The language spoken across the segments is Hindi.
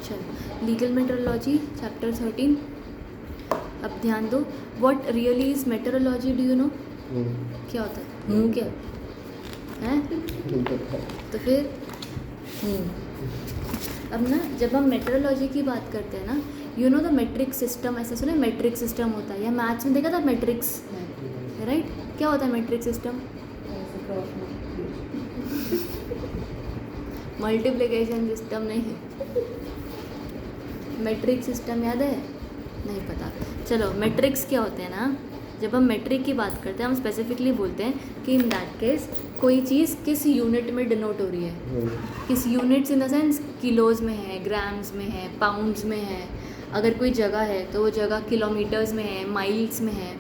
चलो, लीगल मेट्रोलॉजी चैप्टर 13। अब ध्यान दो, what really is metrology, do you know? क्या होता है? क्या है? तो फिर अब ना जब हम मेट्रोलॉजी की बात करते हैं ना, you know the metric system, ऐसा सुना है मेट्रिक सिस्टम होता है, या मैथ्स में देखा था मैट्रिक्स, राइट? क्या होता है मेट्रिक सिस्टम? मल्टीप्लिकेशन सिस्टम नहीं, मेट्रिक सिस्टम याद है? नहीं पता। चलो, मैट्रिक्स क्या होते हैं ना, जब हम मैट्रिक की बात करते हैं हम स्पेसिफिकली बोलते हैं कि इन दैट केस कोई चीज़ किस यूनिट में डिनोट हो रही है, किस units in the sense kilos में है, ग्राम्स में है, पाउंड्स में है। अगर कोई जगह है तो वो जगह किलोमीटर्स में है, माइल्स में है,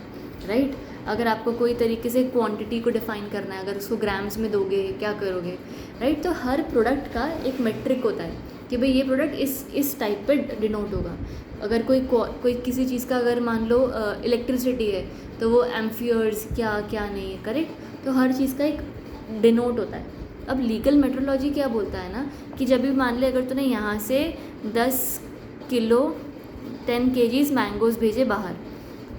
राइट? अगर आपको कोई तरीके से क्वांटिटी को डिफाइन करना है, अगर उसको ग्राम्स में दोगे क्या करोगे, राइट? तो हर प्रोडक्ट का एक मेट्रिक होता है कि भाई ये प्रोडक्ट इस टाइप पे डिनोट होगा। अगर कोई किसी चीज़ का अगर मान लो इलेक्ट्रिसिटी है तो वो एम्फियर्स क्या नहीं है, करेक्ट? तो हर चीज़ का एक डिनोट होता है। अब लीगल मेट्रोलॉजी क्या बोलता है ना कि जब भी मान ले अगर तूने यहाँ से 10 किलो 10 kgs मैंगोज़ भेजे बाहर,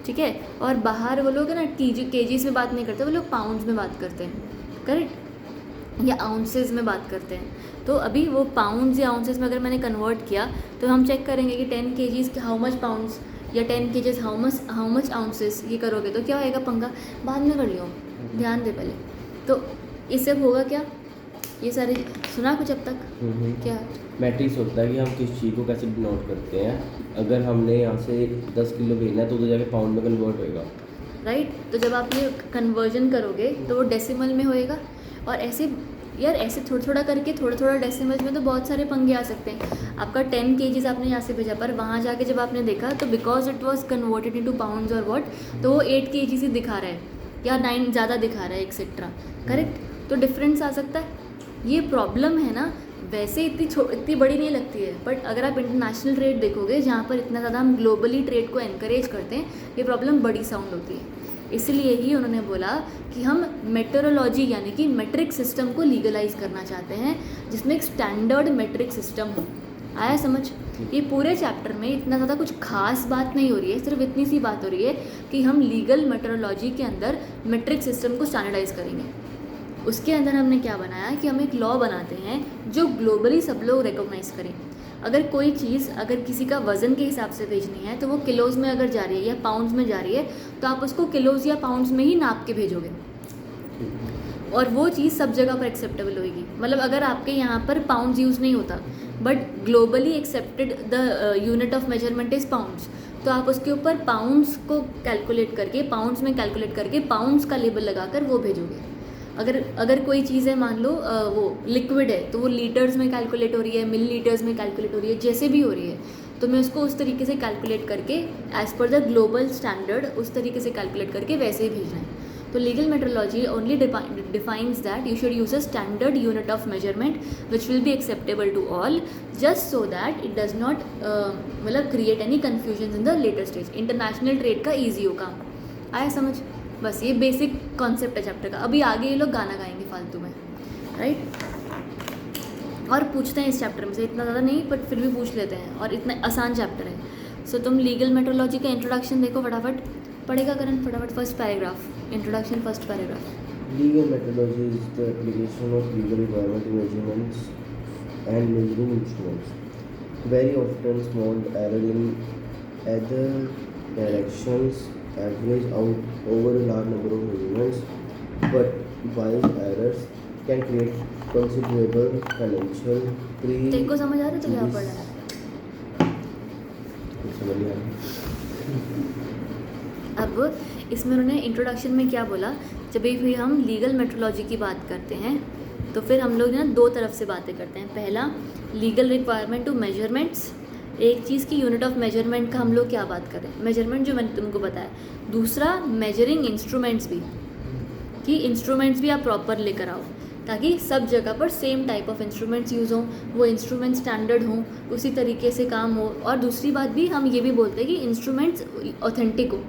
ठीक है, और बाहर वो लोग है ना केजीज में बात नहीं करते, वो लोग पाउंड्स में बात करते हैं, करेक्ट, या आउंसेस में बात करते हैं। तो अभी वो पाउंड्स या आउंसेस में अगर मैंने कन्वर्ट किया तो हम चेक करेंगे कि 10 kgs हाउ मच पाउंड्स, या 10 kgs हाउ मच आउंसेस, ये करोगे तो क्या होएगा पंगा, बाद में कर लियो, ध्यान दे पहले। तो इससे होगा क्या, ये सारे सुना कुछ अब तक? क्या मैट्रिक्स होता है कि हम किस चीज़ को कैसे डिनोट करते हैं। अगर हमने यहाँ से 10 किलो भेजना है तो उधर जाके पाउंड में कन्वर्ट होएगा, राइट? तो जब आप ये कन्वर्जन करोगे तो वो डेसिमल में होएगा, और ऐसे यार ऐसे थोड़ा थोड़ा डेसिमल्स में तो बहुत सारे पंगे आ सकते हैं। आपका 10 kgs आपने यहाँ से भेजा, पर वहाँ जाके जब आपने देखा तो because it was converted into pounds और व्हाट, तो वो 8 kg ही दिखा रहा है या 9 ज़्यादा दिखा रहा है, एक्सेट्रा, करेक्ट? तो डिफरेंस आ सकता है। ये प्रॉब्लम है ना, वैसे इतनी बड़ी नहीं लगती है, बट अगर आप इंटरनेशनल ट्रेड देखोगे जहाँ पर इतना ज़्यादा हम ग्लोबली ट्रेड को एनकरेज करते हैं, ये प्रॉब्लम बड़ी साउंड होती है। इसलिए ही उन्होंने बोला कि हम मेट्रोलॉजी यानी कि मेट्रिक सिस्टम को लीगलाइज करना चाहते हैं, जिसमें एक स्टैंडर्ड मेट्रिक सिस्टम हो। आया समझ? ये पूरे चैप्टर में इतना ज़्यादा कुछ खास बात नहीं हो रही है, सिर्फ इतनी सी बात हो रही है कि हम लीगल मेट्रोलॉजी के अंदर मेट्रिक सिस्टम को स्टैंडर्डाइज करेंगे। उसके अंदर हमने क्या बनाया कि हम एक लॉ बनाते हैं जो ग्लोबली सब लोग रिकॉग्नाइज करें। अगर कोई चीज़ अगर किसी का वज़न के हिसाब से भेजनी है तो वो किलोज़ में अगर जा रही है या पाउंड्स में जा रही है तो आप उसको किलोज़ या पाउंड्स में ही नाप के भेजोगे, और वो चीज़ सब जगह पर एक्सेप्टेबल होगी। मतलब अगर आपके यहाँ पर पाउंड्स यूज़ नहीं होता but globally accepted the unit of measurement is pounds, तो आप उसके ऊपर पाउंड्स को कैलकुलेट करके, पाउंड्स में कैलकुलेट करके पाउंड्स का लेबल लगाकर वो भेजोगे। अगर कोई चीज़ है मान लो वो लिक्विड है तो वो लीटर्स में कैलकुलेट हो रही है, मिली लीटर्स में कैलकुलेट हो रही है, जैसे भी हो रही है, तो मैं उसको उस तरीके से कैलकुलेट करके as per the global standard उस तरीके से कैलकुलेट करके वैसे ही भेजना है। तो legal metrology only defines that you should use a standard unit of measurement which will be acceptable to all, just so that it does not मतलब create any confusion in the later stage. International trade का ईजी हो काम। आया समझ? बस ये बेसिक कॉन्सेप्ट है चैप्टर का। अभी आगे ये लोग गाना गाएंगे फालतू में, राइट? और पूछते हैं इस चैप्टर में से, इतना ज़्यादा नहीं बट फिर भी पूछ लेते हैं, और इतना आसान चैप्टर है। सो तुम लीगल मेट्रोलॉजी का इंट्रोडक्शन देखो फटाफट, पढ़ेगा करण फटाफट। First paragraph, introduction, first paragraph. Legal metrology is the application of legal environmental measurements and measuring instruments. Very often small error in either directions average out over a large number of measurements, but wise errors can create considerable financial तेरे को समझ आ रहा है तो क्या पढ़ रहा है? समझ नहीं आ रहा। अब इसमें उन्होंने इंट्रोडक्शन में क्या बोला, जब भी हम लीगल मेट्रोलॉजी की बात करते हैं तो फिर हम लोग ना दो तरफ से बातें करते हैं। पहला, लीगल रिक्वायरमेंट टू मेजरमेंट्स, एक चीज़ की यूनिट ऑफ मेजरमेंट का हम लोग क्या बात कर रहे हैं, मेजरमेंट जो मैंने तुमको बताया। दूसरा, मेजरिंग इंस्ट्रूमेंट्स भी, कि इंस्ट्रूमेंट्स भी आप प्रॉपर लेकर आओ ताकि सब जगह पर same type of instruments use हों, वो इंस्ट्रूमेंट स्टैंडर्ड हों, उसी तरीके से काम हो। और दूसरी बात भी हम ये भी बोलते हैं कि इंस्ट्रूमेंट्स ऑथेंटिक हो,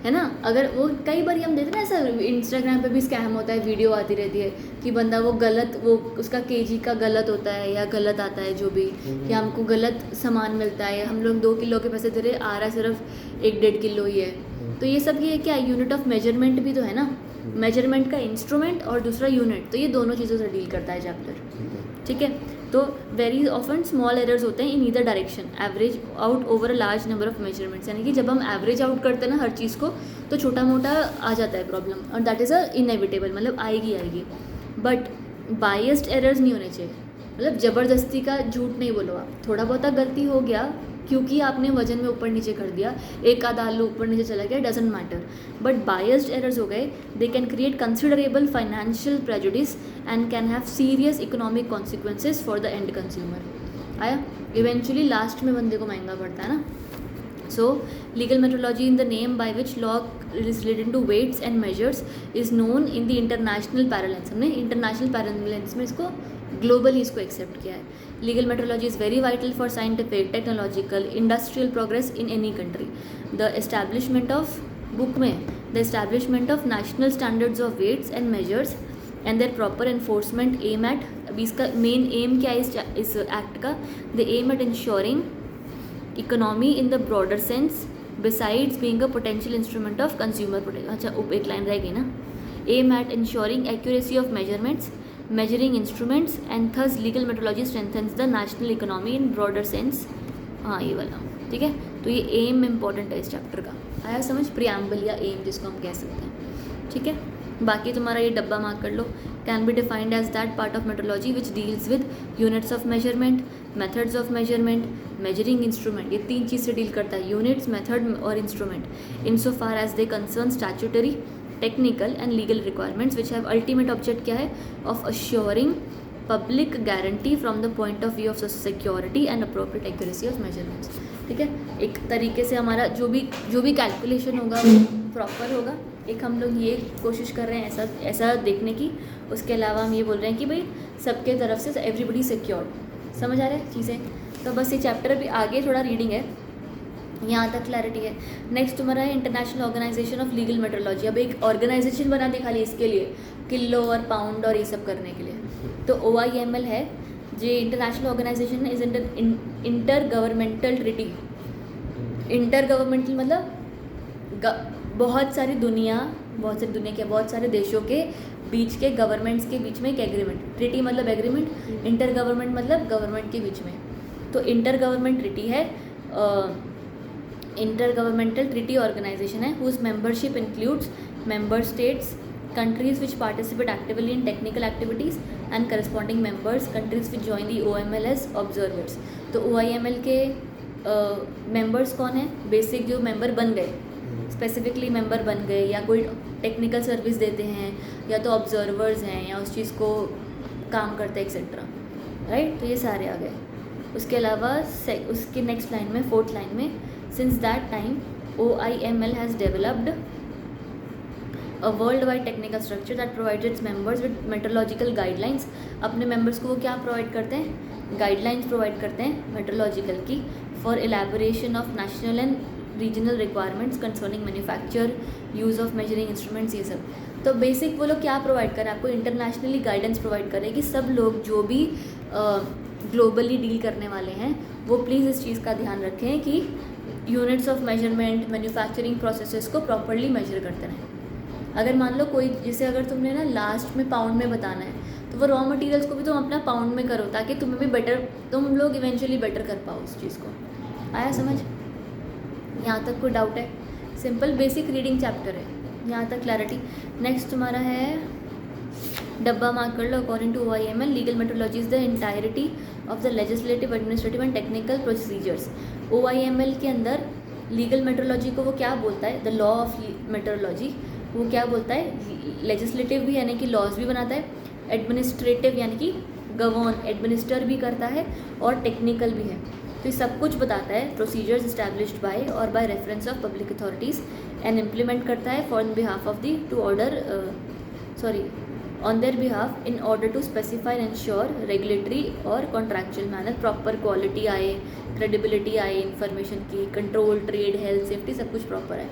है ना। अगर वो कई बार हम देखते हैं ना, ऐसा इंस्टाग्राम पे भी स्कैम होता है, वीडियो आती रहती है कि बंदा वो गलत, वो उसका केजी का गलत होता है या गलत आता है जो भी, या हमको गलत सामान मिलता है, हम लोग 2 किलो के पैसे दे रहे, आ रहा है सिर्फ 1-1.5 किलो ही है। तो ये सब ये क्या यूनिट ऑफ मेजरमेंट भी तो है ना, मेजरमेंट का इंस्ट्रूमेंट और दूसरा यूनिट, तो ये दोनों चीज़ों से डील करता है चैप्टर, ठीक है। तो वेरी ऑफन स्मॉल एरर्स होते हैं in either direction, average out over a large number of measurements, यानी कि जब हम एवरेज आउट करते हैं ना हर चीज़ को, तो छोटा मोटा आ जाता है प्रॉब्लम, और दैट इज़ अ इनएविटेबल, मतलब आएगी। बट बायस्ड एरर्स नहीं होने चाहिए, मतलब ज़बरदस्ती का झूठ नहीं बोलो आप, थोड़ा बहुत गलती हो गया क्योंकि आपने वजन में ऊपर नीचे कर दिया, एक आधा आलू ऊपर नीचे चला गया, doesn't matter. But biased errors हो गए, they can create considerable financial prejudice and can have serious economic consequences for the end consumer. आया, इवेंचुअली लास्ट में बंदे को महंगा पड़ता है ना। So, legal methodology in the name by which law is related to weights and measures is known in the international parlance. हमने international parlance में इसको globally इसको accept किया है. Legal methodology is very vital for scientific, technological, industrial progress in any country. The establishment of book में the establishment of national standards of weights and measures and their proper enforcement aim at, अभी इसका main aim क्या है इस act का, they aim at ensuring economy in the broader sense besides being a potential instrument of consumer protection. अच्छा एक लाइन रह गई ना, aim at ensuring accuracy of measurements, measuring instruments and thus legal methodology strengthens the national economy in broader sense. हाँ ये वाला, ठीक है। तो ये एम इम्पॉर्टेंट है इस चैप्टर का, आया समझ, प्रियम्बल या एम जिसको हम कह सकते हैं, ठीक है। बाकी तुम्हारा ये डब्बा मार्क कर लो, can be defined as that part of metrology which deals with units of measurement, methods of measurement, measuring instrument, ये 3 चीज़ से डील करता है, यूनिट्स, मेथड और instrument, in so far as they concern statutory, technical and legal requirements which have ultimate object क्या है, of assuring public guarantee from the point of view of security and appropriate accuracy of measurements, ठीक है। एक तरीके से हमारा जो भी कैलकुलेशन होगा वो प्रॉपर होगा, एक हम लोग ये कोशिश कर रहे हैं ऐसा देखने की। उसके अलावा हम ये बोल रहे हैं कि भाई सबके तरफ से एवरीबडी सिक्योर, समझ आ रहा है चीज़ें। तो बस ये चैप्टर अभी आगे थोड़ा रीडिंग है, यहाँ तक क्लैरिटी है। नेक्स्ट तुम्हारा है international organisation of legal metrology. अब एक ऑर्गेनाइजेशन बना दे खाली इसके लिए, किलो और पाउंड और ये सब करने के लिए। तो OIML है जो इंटरनेशनल ऑर्गेनाइजेशन है, is inter governmental treaty. Inter governmental मतलब बहुत सारे देशों के बीच के गवर्नमेंट्स के बीच में एक एग्रीमेंट, ट्रिटी मतलब एग्रीमेंट, इंटर गवर्नमेंट मतलब गवर्नमेंट के बीच में। तो इंटर गवर्नमेंट ट्रिटी है, इंटर गवर्नमेंटल ट्रिटी ऑर्गेनाइजेशन है whose membership includes member states, countries which participate actively in technical activities and corresponding members countries which join the OIML as observers। तो OIML के मेंबर्स कौन है, बेसिक जो मेंबर बन गए, स्पेसिफिकली मेंबर बन गए, या कोई टेक्निकल सर्विस देते हैं, या तो ऑब्जर्वर्स हैं, या उस चीज़ को काम करते हैं एक्सेट्रा, राइट। तो ये सारे आ गए। उसके अलावा उसके नेक्स्ट लाइन में, 4th लाइन में, since that time OIML has developed a worldwide technical structure that provides its members with metrological guidelines। अपने members को वो क्या provide करते हैं, guidelines provide करते हैं metrological की, for elaboration of national and regional requirements concerning manufacture, use of measuring instruments, ये सब। तो basic वो लोग क्या provide करें, आपको internationally guidance provide करें कि सब लोग जो भी globally deal करने वाले हैं वो प्लीज़ इस चीज़ का ध्यान रखें कि units of measurement, manufacturing processes को प्रॉपरली मेजर करते रहें। अगर मान लो कोई, जैसे अगर तुमने ना लास्ट में पाउंड में बताना है, तो वो रॉ मटेरियल्स को भी तुम अपना पाउंड में करो, ताकि तुम्हें भी बेटर, तुम लोग इवेंचुअली बेटर कर पाओ उस चीज़ को। आया समझ, यहाँ तक कोई डाउट है? सिंपल बेसिक रीडिंग चैप्टर है, यहाँ तक क्लैरिटी। नेक्स्ट तुम्हारा है, डब्बा मार्क कर लो, according to OIML legal metrology is the entirety of the legislative, administrative and technical procedures. OIML के अंदर लीगल मेट्रोलॉजी को वो क्या बोलता है, द लॉ ऑफ मेट्रोलॉजी, वो क्या बोलता है, लेजिस्लेटिव भी यानी कि लॉज भी बनाता है, एडमिनिस्ट्रेटिव यानी कि गवर्न, एडमिनिस्टर भी करता है, और टेक्निकल भी है। तो ये सब कुछ बताता है, प्रोसीजर्स इस्टेब्लिश्ड बाय और by reference of public authorities, and implement करता है for behalf of the to order on their behalf in order to specify and ensure regulatory और कॉन्ट्रैक्चुअल मैनर प्रॉपर क्वालिटी आए, क्रेडिबिलिटी आए इन्फॉर्मेशन की, कंट्रोल, ट्रेड, हेल्थ, सेफ्टी, सब कुछ प्रॉपर है।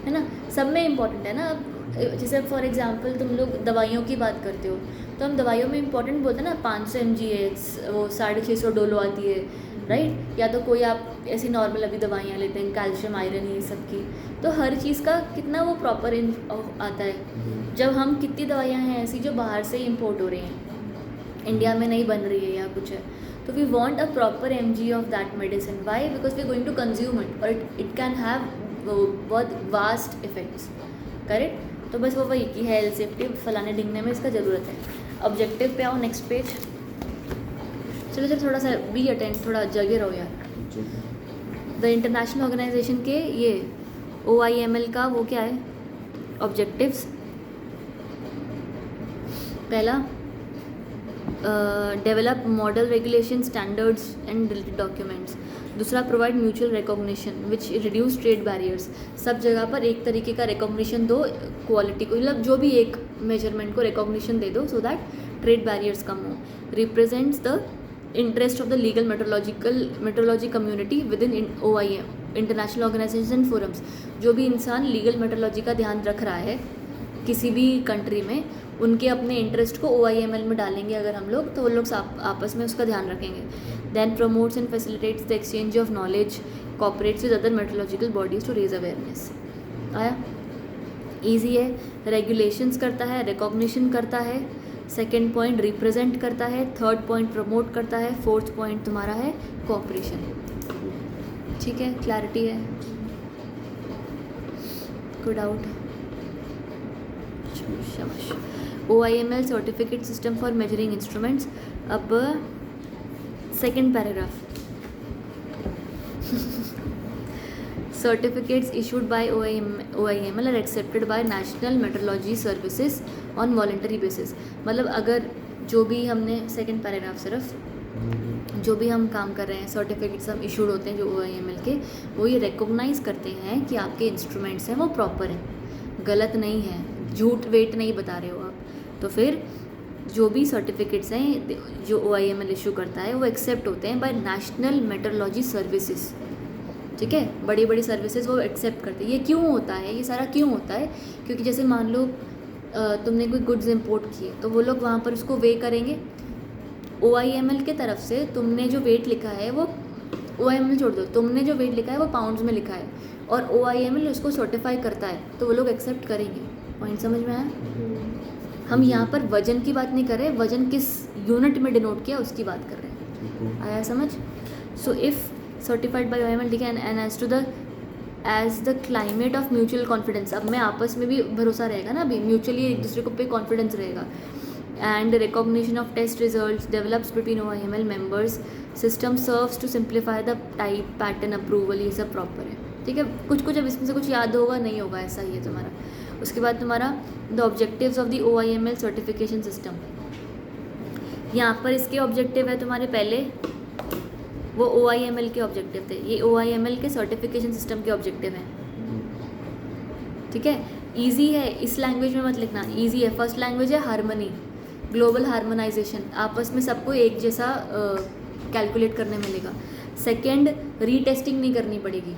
है ना, सब में इम्पोर्टेंट है ना। अब जैसे फॉर एग्जांपल तुम लोग दवाइयों की बात करते हो, तो हम दवाइयों में इम्पोर्टेंट बोलते हैं ना, 500 mg है, वो 650 डोलो आती है, राइट। या तो कोई आप ऐसी नॉर्मल अभी दवाइयाँ लेते हैं, कैल्शियम, आयरन, ये सब की, तो हर चीज़ का कितना वो प्रॉपर आता है। जब हम कितनी दवाइयाँ हैं ऐसी जो बाहर से इंपोर्ट हो रही हैं, इंडिया में नहीं बन रही है या कुछ है, तो we want a proper mg of that medicine. Why? Because we are going to consume it, और इट कैन हैव बहुत वास्ट इफेक्ट्स, करेक्ट। तो बस वो वही कि हेल्थ सेफ्टी फलाने ढिंगने में इसका ज़रूरत है। ऑब्जेक्टिव पे आओ, नेक्स्ट पेज। चलो चलो थोड़ा सा बी अटेंड, थोड़ा जगे रहो यार। द इंटरनेशनल ऑर्गेनाइजेशन के ये OIML का वो क्या है, ऑब्जेक्टिव्स। पहला, develop model regulation standards and related documents. दूसरा, provide mutual recognition which reduce trade barriers. सब जगह पर एक तरीके का रिकॉग्निशन दो क्वालिटी को, मतलब जो भी एक मेजरमेंट को रिकॉग्निशन दे दो, सो दैट ट्रेड बैरियर्स कम हो। Represents the interest of the legal metrology community within OIM, international organisation forums. जो भी इंसान लीगल मेट्रोलॉजी का ध्यान रख रहा है किसी भी कंट्री में, उनके अपने इंटरेस्ट को OIML में डालेंगे अगर हम लोग, तो वो लोग आपस में उसका ध्यान रखेंगे। Then promotes and facilitates the exchange of knowledge, cooperates with other metrological bodies to raise awareness. आया, ईजी है। रेगुलेशंस करता है, रिकॉग्निशन करता है, सेकेंड पॉइंट रिप्रेजेंट करता है, थर्ड पॉइंट प्रमोट करता है, फोर्थ पॉइंट तुम्हारा है कोऑपरेशन। ठीक है, क्लैरिटी है? कोई डाउट? शाबाश। OIML certificate system for measuring instruments. अब second paragraph, certificates issued by OIML are accepted by National Metrology Services on voluntary basis। मतलब अगर जो भी हमने सेकेंड पैराग्राफ, सिर्फ जो भी हम काम कर रहे हैं, सर्टिफिकेट्स हम इशूड होते हैं जो OIML के, वो ये रिकॉग्नाइज़ करते हैं कि आपके इंस्ट्रूमेंट्स हैं वो प्रॉपर हैं, गलत नहीं है, झूठ वेट नहीं बता रहे हो आप। तो फिर जो भी सर्टिफिकेट्स हैं जो OIML इशू करता है वो एक्सेप्ट होते हैं बाय नेशनल मेट्रोलॉजी सर्विसेज। ठीक है, बड़ी बड़ी सर्विसेज वो एक्सेप्ट करते हैं। ये क्यों होता है, ये सारा क्यों होता है? क्योंकि जैसे मान लो तुमने कोई गुड्स इंपोर्ट किए, तो वो लोग वहाँ पर उसको वे करेंगे। OIML के तरफ से तुमने जो वेट लिखा है वो, OIML छोड़ दो, तुमने जो वेट लिखा है वो पाउंड्स में लिखा है, और OIML उसको सर्टिफाई करता है, तो वो लोग एक्सेप्ट करेंगे। पॉइंट समझ में आया? हम यहाँ पर वजन की बात नहीं कर रहे, वजन किस यूनिट में डिनोट किया उसकी बात कर रहे हैं। आया समझ? So if certified by OIML, ठीक है, and as the climate of mutual confidence. अब में आपस में भी भरोसा रहेगा ना, अभी म्यूचुअली एक दूसरे को पे कॉन्फिडेंस रहेगा। And recognition of test results develops between OIML members, system serves to simplify the type pattern approval. ये सब प्रॉपर है, ठीक है। कुछ कुछ अब इसमें से कुछ याद होगा, नहीं होगा, ऐसा ही है तुम्हारा। उसके बाद तुम्हारा the objectives of the OIML certification system. यहाँ पर इसके ऑब्जेक्टिव है तुम्हारे, पहले वो OIML के ऑब्जेक्टिव थे, ये OIML के सर्टिफिकेशन सिस्टम के ऑब्जेक्टिव हैं। ठीक है, इजी है, इस लैंग्वेज में मत लिखना, इजी है। फर्स्ट लैंग्वेज है हार्मनी, ग्लोबल हार्मोनाइजेशन, आपस में सबको एक जैसा कैलकुलेट करने मिलेगा। सेकंड, रीटेस्टिंग नहीं करनी पड़ेगी।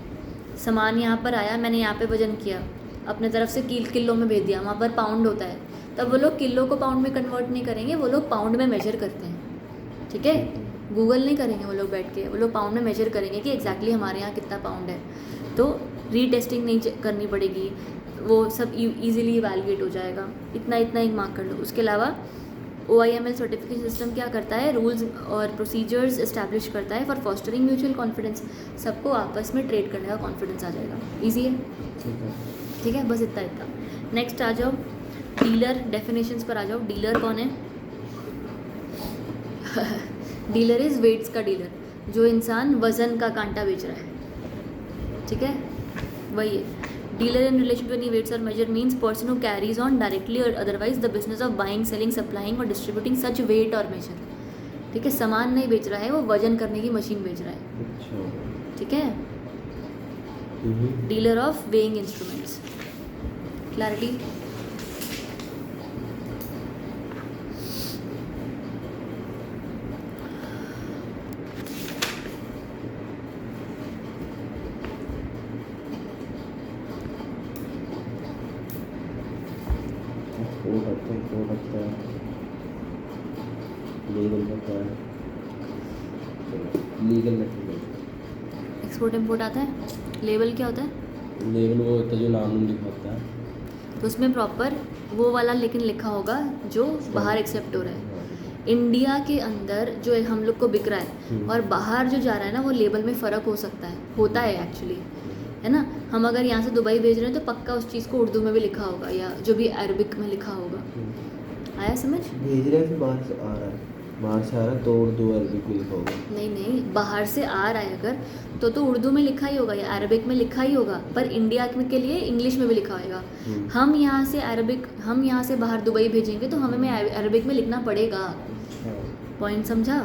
सामान यहाँ पर आया, मैंने यहाँ पे वजन किया, अपने तरफ से किलो में भेज दिया, वहाँ पर पाउंड होता है, तब वो लोग किलो को पाउंड में कन्वर्ट नहीं करेंगे, वो लोग पाउंड में मेजर करते हैं। ठीक है, गूगल नहीं करेंगे वो लोग बैठ के, वो लोग पाउंड में मेजर करेंगे कि एग्जैक्टली हमारे यहाँ कितना पाउंड है। तो रीटेस्टिंग नहीं करनी पड़ेगी, वो सब इजीली इवैल्यूएट हो जाएगा। इतना इतना एक मार्क कर लो। उसके अलावा OIML सर्टिफिकेशन सिस्टम क्या करता है, रूल्स और प्रोसीजर्स इस्टेब्लिश करता है फॉर फॉस्टरिंग म्यूचुअल कॉन्फिडेंस। सबको आपस में ट्रेड करने का कॉन्फिडेंस आ जाएगा, ईजी है। ठीक है, बस इतना इतना। नेक्स्ट आ जाओ, डीलर डेफिनेशंस पर आ जाओ। डीलर कौन है? डीलर इज़ वेट्स का डीलर, जो इंसान वज़न का कांटा बेच रहा है। ठीक है, वही है। Dealer in relation to any weights और measure means person who carries on directly और otherwise the business of buying, selling, supplying और डिस्ट्रीब्यूटिंग सच वेट और मेजर। ठीक है, सामान नहीं बेच रहा है, वो वजन करने की मशीन बेच रहा है। ठीक है, dealer of weighing instruments. Clarity? Import आता है, लीगल होता है, लीगल मेथोडोलॉजी। एक्सपोर्ट इम्पोर्ट आता है। लेबल क्या होता है? लीगल वो होता है जो नाम लिखाता है। तो उसमें प्रॉपर वो वाला लेकिन लिखा होगा जो बाहर एक्सेप्ट हो रहा है। इंडिया के अंदर जो हम लोग को बिक रहा है और बाहर जो जा रहा है ना, वो लेबल में फ़र्क हो सकता है, होता है एक्चुअली, है ना। हम अगर यहाँ से दुबई भेज रहे हैं तो पक्का उस चीज़ को उर्दू में भी लिखा होगा या जो भी अरबिक में लिखा होगा। आया समझ? भेज रहे हैं फिर बाहर से आ रहा है, बाहर से आ रहा है तो उर्दू अरबिक में लिखा होगा। नहीं नहीं, बाहर से आ रहा है अगर तो उर्दू में लिखा ही होगा या अरबिक में लिखा ही होगा, पर इंडिया के लिए इंग्लिश में भी लिखा होगा। हम यहाँ से बाहर दुबई भेजेंगे तो हमें अरबिक में लिखना पड़ेगा। पॉइंट समझा?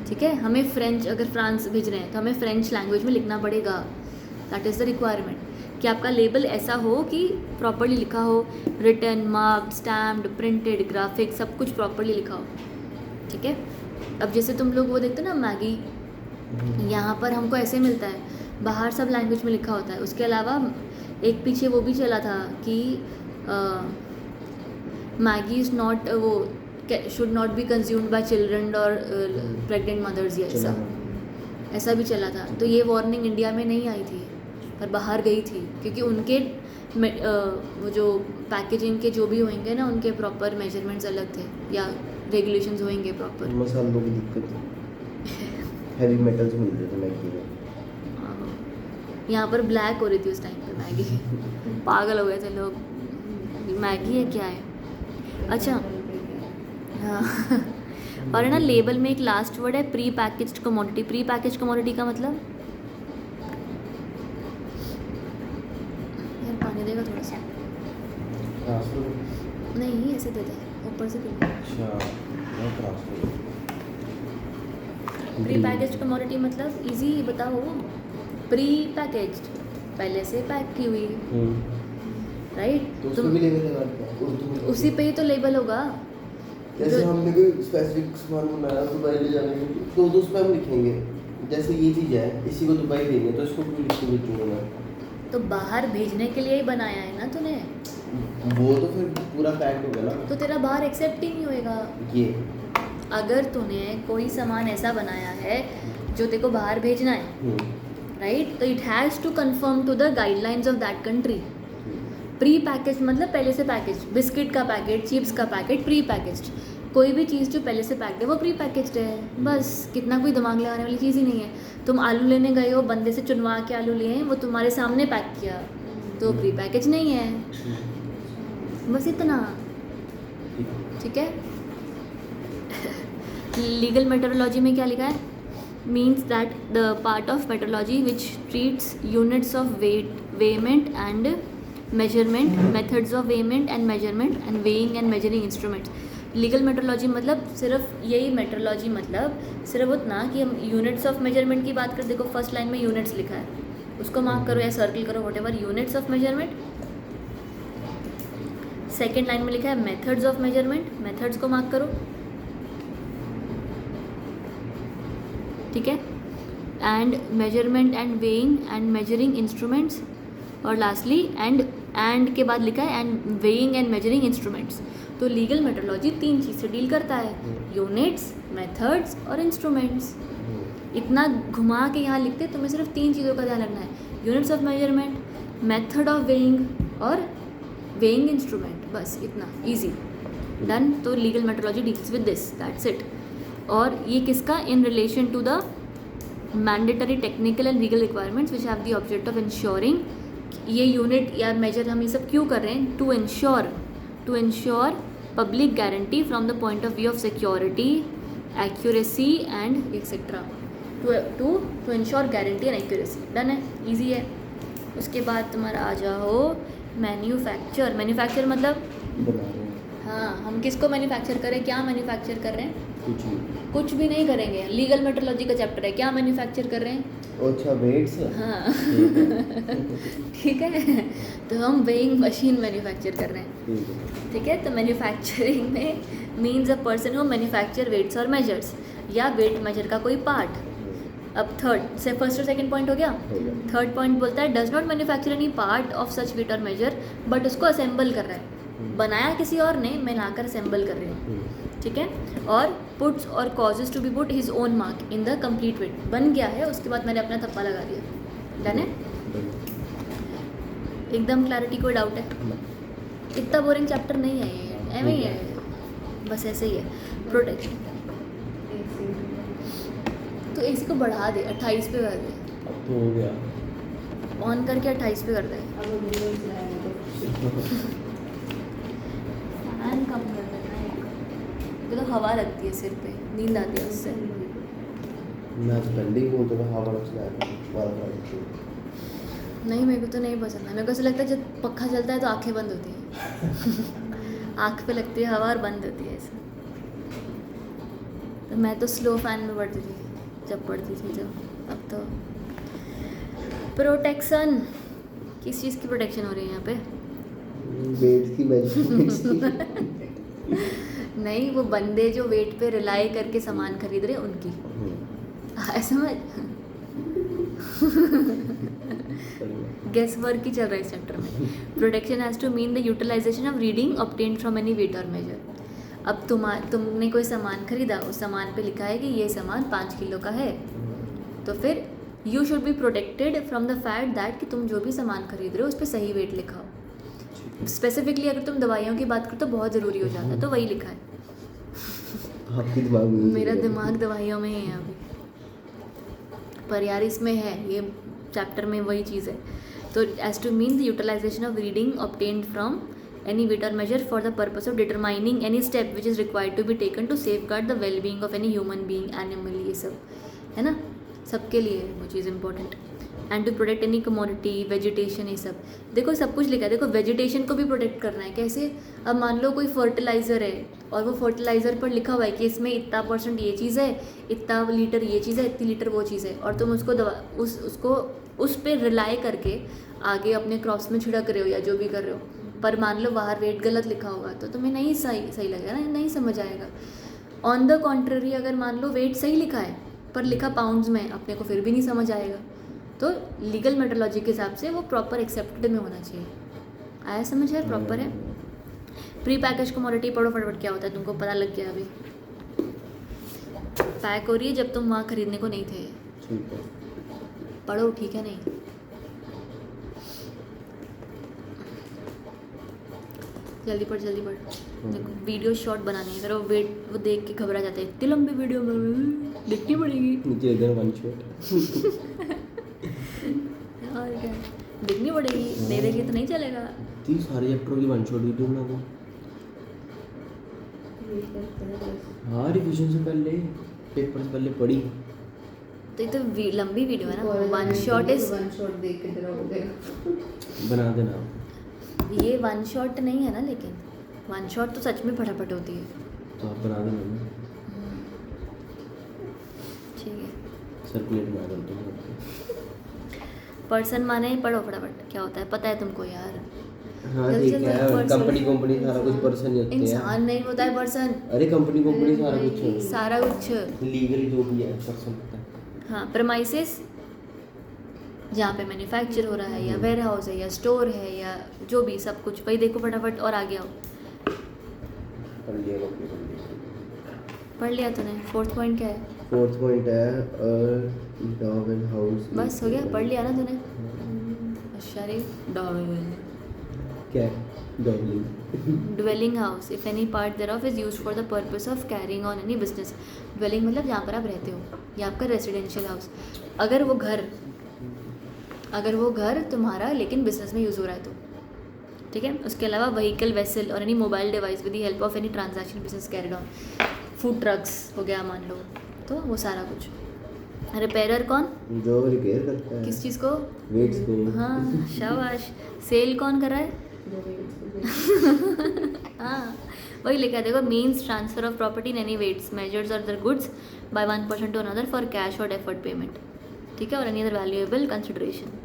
ठीक है। हमें फ्रेंच, अगर फ्रांस भेज रहे हैं तो हमें फ्रेंच लैंग्वेज में लिखना पड़ेगा। दैट इज़ द रिक्वायरमेंट कि आपका लेबल ऐसा हो कि प्रॉपरली लिखा हो, written, marked, stamped, printed, graphic, सब कुछ प्रॉपरली लिखा हो। ठीक है। अब जैसे तुम लोग वो देखते हो ना मैगी, यहाँ पर हमको ऐसे मिलता है, बाहर सब लैंग्वेज में लिखा होता है। उसके अलावा एक पीछे वो भी चला था कि मैगी इज़ नॉट, वो should not be consumed by children और प्रेग्नेंट मदर्स, या ऐसा भी चला था। तो ये वार्निंग इंडिया में नहीं आई थी पर बाहर गई थी, क्योंकि उनके वो जो पैकेजिंग के जो भी होंगे ना, उनके प्रॉपर मेजरमेंट्स अलग थे या रेगुलेशंस होंगे प्रॉपर। मसालों की दिक्कत है, हैवी मेटल्स मिलते थे मैगी में। यहाँ पर ब्लैक हो रही थी उस टाइम पे मैगी। पागल हो गए थे लोग, मैगी है क्या है। अच्छा हाँ और है ना, लेबल में एक लास्ट वर्ड है pre packaged commodity. Pre packaged commodity का मतलब, यार पानी देगा थोड़ा सा? नहीं ऐसे दे दे, ऊपर से पी। अच्छा, प्री पैकेज्ड कमोडिटी मतलब इजी बताओ। प्री पैकेज्ड, पहले से पैक की हुई, राइट। तो उसमें भी लेबल लगा दिया उर्दू में, उसी पे ही तो लेबल होगा। जैसे हमने कोई स्पेसिफिक सामान बनाया दुबई ले जाने के लिए तो उस पर हम लिखेंगे, जैसे ये चीज़ है इसी को दुबई देंगे तो इसको भी लिख के भेजूंगा मैं। तो बाहर भेजने के लिए ही बनाया है ना तूने, वो तो फिर पूरा पैक्ड हो गया ना, तो तेरा बाहर एक्सेप्ट ही नहीं होएगा। ये अगर तूने कोई सामान ऐसा बनाया है जो तेरे को बाहर भेजना है, राइट, तो it has to confirm to the guidelines of that country. Pre package मतलब पहले से पैकेज, बिस्किट का पैकेट, चिप्स का पैकेट, प्री पैकेज्ड। कोई भी चीज़ जो पहले से पैक्ड है वो प्री पैकेज्ड है, बस। कितना कोई दिमाग लगाने वाली चीज़ ही नहीं है। तुम आलू लेने गए हो, बंदे से चुनवा के आलू लिए हैं, वो तुम्हारे सामने पैक किया, तो प्री पैकेज नहीं है, बस इतना। ठीक है। लीगल मेट्रोलॉजी में क्या लिखा है? Means that the part of metrology which treats units of weighment and measurement, methods of weighment and measurement and weighing and measuring instruments। Legal metrology मतलब सिर्फ यही, मेट्रोलॉजी मतलब सिर्फ उतना कि हम यूनिट्स ऑफ मेजरमेंट की बात करें। देखो फर्स्ट लाइन में यूनिट्स लिखा है, उसको मार्क करो या सर्कल करो, whatever, units of measurement. Second line में लिखा है मेथड्स ऑफ मेजरमेंट, मेथड्स को मार्क करो, ठीक है। And measurement and weighing and measuring instruments, और लास्टली एंड के बाद लिखा है and weighing and measuring instruments. तो लीगल मेट्रोलॉजी 3 चीज़ से डील करता है, यूनिट्स, मेथड्स और इंस्ट्रूमेंट्स। इतना घुमा के यहाँ लिखते, तुम्हें सिर्फ 3 चीज़ों का ध्यान रखना है, units of measurement, method of weighing और वेइंग इंस्ट्रूमेंट, बस इतना इजी, डन। तो legal metrology deals with this, that's it. और ये किसका, in relation to the mandatory technical and legal requirements which have the object of ensuring. ये यूनिट या मेजर हम ये सब क्यों कर रहे हैं? To ensure public guarantee from the point of view of security, accuracy and etcetera. To ensure guarantee and accuracy, done है, इजी है। उसके बाद तुम्हारा आ जाओ मैन्युफैक्चर मतलब बना रहे हैं, हाँ, हम किसको मैन्युफैक्चर करें, क्या मैन्युफैक्चर कर रहे हैं? कुछ भी नहीं करेंगे। लीगल मेट्रोलॉजी का चैप्टर है, क्या मैन्युफैक्चर कर रहे हैं? अच्छा, वेट्स। हाँ ठीक है, तो हम वेइंग मशीन मैन्युफैक्चर कर रहे हैं, ठीक है। तो मैन्युफैक्चरिंग में means a person who manufacture weights और मेजर्स या वेट मेजर का कोई पार्ट। अब थर्ड से फर्स्ट और सेकंड पॉइंट हो गया। थर्ड पॉइंट बोलता है does not manufacture any part of such weight और मेजर, बट उसको असेंबल कर रहा है, बनाया किसी और ने, मैं लाकर असेंबल कर रही हूँ, ठीक है। और पुट्स और causes to be put his own mark in the complete weight, बन गया है, उसके बाद मैंने अपना थप्पा लगा दिया, डन है। एकदम क्लैरिटी, कोई डाउट है? इतना बोरिंग चैप्टर नहीं है ये, ऐਵੇਂ ही है, बस ऐसे ही है। प्रोटेक्शन, तो एसी को बढ़ा दे, 28 पे कर दे, अब तो हो गया, ऑन करके 28 पे कर दे, फैन कम कर देना है, मुझे तो हवा लगती है सिर पे, नींद आती है उससे। मैं तो ठंडी हूँ तो हवा रखना है वाला नहीं, मेरे को तो नहीं पसंद है, मेरे को ऐसा लगता है जब पक्का चलता है तो आंखें बंद होती हैं आँख पे लगती है हवा और बंद होती है ऐसे। तो मैं तो स्लो फैन में पढ़ती थी जब पढ़ती थी, जब अब तो प्रोटेक्शन, किस चीज़ की प्रोटेक्शन हो रही है यहाँ पे? वेट की मेजरमेंट्स नहीं, वो बंदे जो वेट पे रिलाई करके सामान खरीद रहे हैं उनकी, समझ गेस वर्क ही चल रहा है इस चैप्टर में। Protection has to mean the utilisation of reading obtained from any weight और मेजर। अब तुमने कोई सामान खरीदा, उस सामान पे लिखा है कि ये सामान 5 किलो का है, तो फिर you should be protected from the fact that कि तुम जो भी सामान खरीद रहे हो उस पर सही वेट लिखा हो। स्पेसिफिकली अगर तुम दवाइयों की बात करो तो बहुत ज़रूरी हो जाता है, तो वही लिखा है। आपके दिमाग में मेरा दिमाग दवाइयों में ही है अभी, पर यार इसमें है, ये चैप्टर में वही चीज़ है। तो as to mean the utilisation of reading obtained from any weight or measure for the purpose of determining any step which is required to be taken to safeguard the well-being of any human being, animal, ये सब है ना, सबके लिए वो चीज़ important. And to protect any commodity, vegetation, ये सब देखो, सब कुछ लिखा है। देखो वेजिटेशन को भी प्रोटेक्ट करना है, कैसे? अब मान लो कोई फर्टिलाइज़र है और वो फर्टिलाइज़र पर लिखा हुआ है कि इसमें इतना % ये चीज़ है, इतना लीटर ये चीज़ है, इतनी लीटर वो चीज़ है, और तुम उसको उसको उस पर रिलाई करके आगे अपने क्रॉप्स में छिड़क रहे हो या जो भी कर रहे हो, पर मान लो बाहर वेट गलत लिखा होगा तो तुम्हें नहीं सही लगेगा ना, नहीं समझ आएगा। ऑन द कॉन्ट्ररी, अगर मान लो वेट सही लिखा है पर लिखा पाउंड्स में, अपने को फिर भी नहीं समझ आएगा, तो लीगल मेट्रोलॉजी के हिसाब से वो प्रॉपर एक्सेप्टेड में होना चाहिए। आया समझ है? प्रॉपर है। प्री पैकेज कमोडिटी पढ़ो फटाफट, क्या होता है तुमको पता लग गया अभी। पैक हो रही है जब तुम वहाँ खरीदने को नहीं थे, ठीक है, पढ़ो, ठीक है? नहीं जल्दी पढ़, जल्दी पढ़। देखो वीडियो शॉर्ट बनानी है, अगर वो वेट वो देख के घबरा जाते हैं, इतनी लंबी वीडियो में देखनी पड़ेगी, नीचे इधर वन शॉट और क्या देखनी पड़ेगी, नहीं देखी तो नहीं चलेगा। तीन सारे चैप्टरों की वन शॉट वीडियो बना दो। हाँ, रिविजन से पहले, पेपर से पहले पढ़ी, तो ये तो लंबी वीडियो है ना, वन शॉट देख के तेरा हो गया। बना देना। ये वन शॉट नहीं है ना, लेकिन वन शॉट तो सच में फटाफट होती है। तो आप बना देना ना, ठीक है। सर्कुलेट बना देते हैं। पर्सन माने पढ़ो फटाफट, क्या होता है पता है तुमको यार? हाँ जल्दी ठीक जल्दी, है, person- कंपनी सारा कुछ पर्सन ही होते हैं। इंसान नहीं होता है पर्सन, अरे कंपनी सारा कुछ सारा कुछ। लीगली जो भी है पर्सन होता है। हाँ, प्रेमाइसेस जहाँ पे मैन्युफैक्चर हो रहा है, या वेयर हाउस है, या स्टोर है, या जो भी, सब कुछ वही देखो फटाफट और आगे आओ। पढ़ लिया तूने? 4th पॉइंट क्या है? 4th पॉइंट है डॉग एंड हाउस। बस हो गया, पढ़ लिया ना तूने? अच्छा रे, क्या है डॉगिंग? dwelling house if any part thereof is used for the purpose of carrying on any business। dwelling मतलब जहाँ पर आप रहते हो, या आपका रेजिडेंशियल हाउस। अगर वो घर तुम्हारा लेकिन बिजनेस में यूज़ हो रहा है तो ठीक है। उसके अलावा व्हीकल, वेसल और any mobile device with the help of any transaction business carried on. Food trucks हो गया मान लो, तो वो सारा कुछ। रिपेयरर कौन? जो रिपेयर करता है। किस चीज़ को? वेट्स को। हाँ शाबाश। सेल कौन कर रहा है? हाँ वही लिखा है देखो, means transfer of property in any weights measures और other goods by 1% to another for cash और डेफर्ड पेमेंट, ठीक है, और एनी अदर वैल्यूएबल कंसिडरेशन।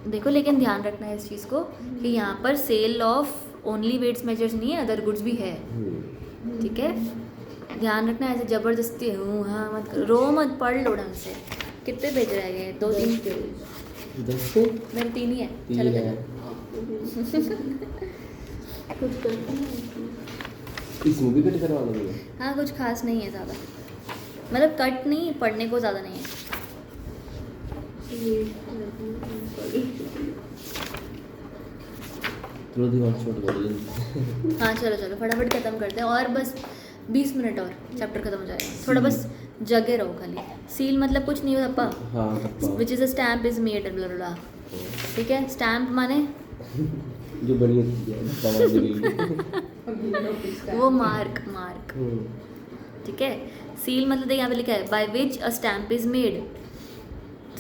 देखो लेकिन ध्यान रखना है इस चीज़ को कि यहाँ पर sale of only weights measures नहीं है, अदर गुड्स भी है, ठीक है। ध्यान रखना, ऐसे ज़बरदस्ती हाँ मत करो, रो मत, पढ़ लो ढंग से। कितने पेज रह गए? 2-3 10 से मेरे 3 ही है, चलो ये है। चलो। कुछ करते हैं इसमें भी कट करवा लोगे? हाँ कुछ खास नहीं है ज़्यादा, मतलब कट नहीं, पढ़ने को ज़्यादा नहीं है। ये थोड़ा दिमाग छोड़ करो जल्दी। हाँ चलो चलो फटाफट ख़त्म करते हैं, और बस 20 मिनट और चैप्टर ख़त्म हो जाएगा। थोड़ा बस जगे रहो खाली। सील मतलब कुछ नहीं होता पा, हाँ कप्पा। Which is a stamp is made ब्ला, ठीक है। स्टैम्प माने जो बनी होती है सामान के लिए। वो मार्क, ठीक है। सील मतलब देख यहाँ पे लिखा है by which a stamp is made.